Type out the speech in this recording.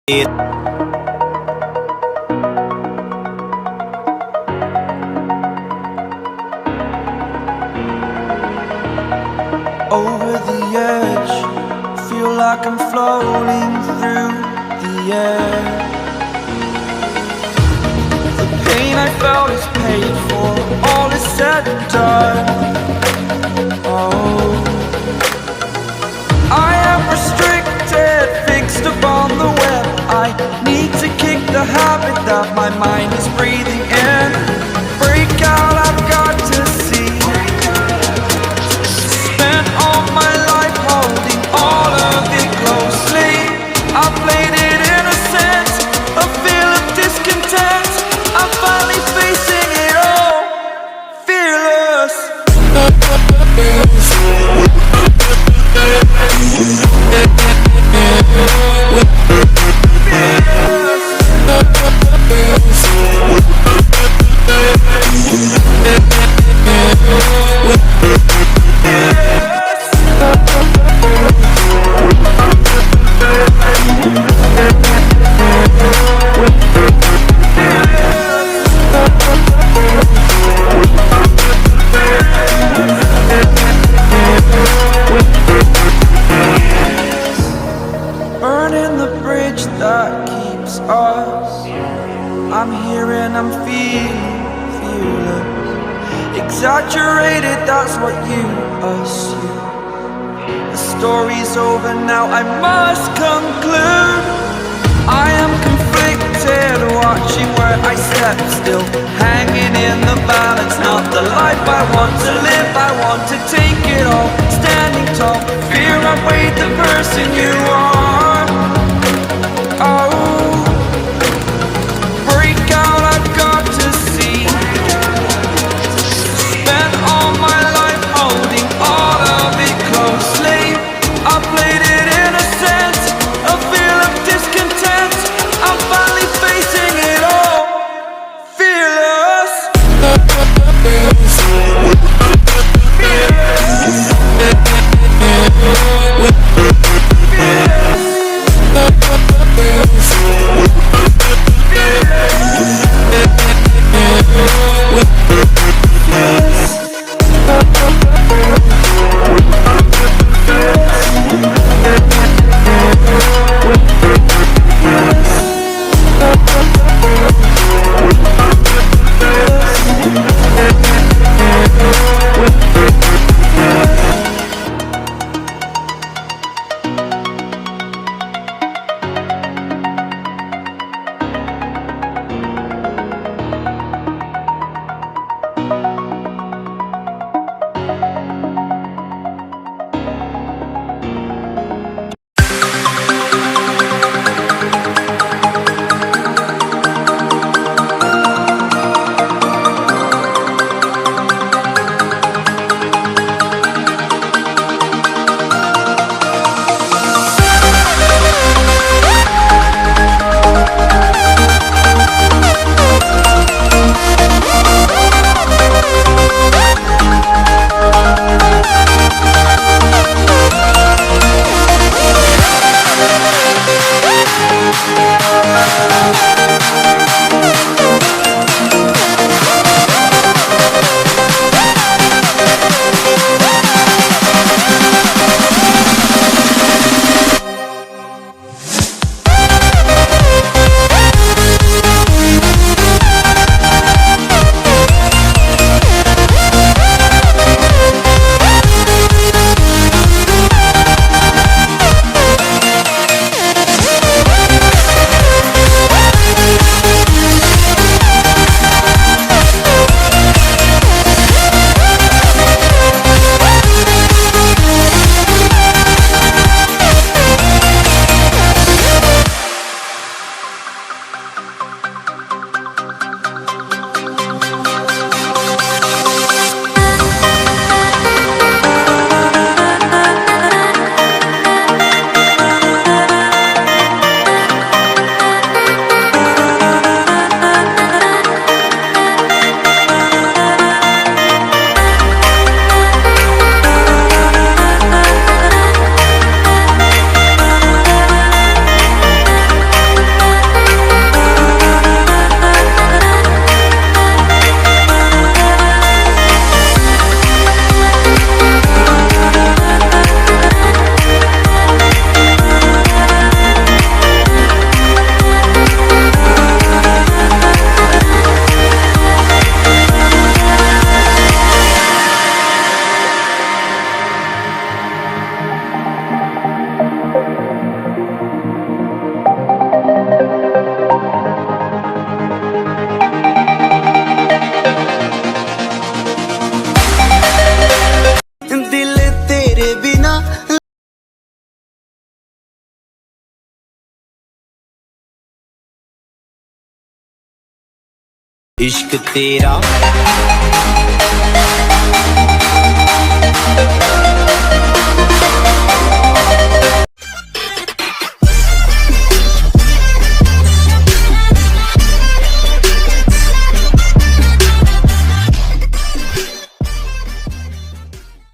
Over the edge, feel like I'm floating through the air. The pain I felt is paid for, all is said and done. Oh, I am restricted, fixed upon the web. I need to kick the habit that my mind is breathing in. Break out, I've got to see. Spent all my life holding all of it closely. I played it innocent, a feel of discontent. I'm finally facing it all, fearless. Burning the bridge that keeps us. I'm here and I'm feeling fearless. Exaggerated, that's what you assume. The story's over now, I must conclude. I am conflicted, watching where I step still, hanging in the balance. Not the life I want to live, I want to take it all. Standing tall, fear outweighed the person you are. Oh, break out, I've got to see. Spent all my life holding all of it closely. I played it innocent, a feel of discontent. I'm finally facing it all, fearless. Fearless. इश्क तेरा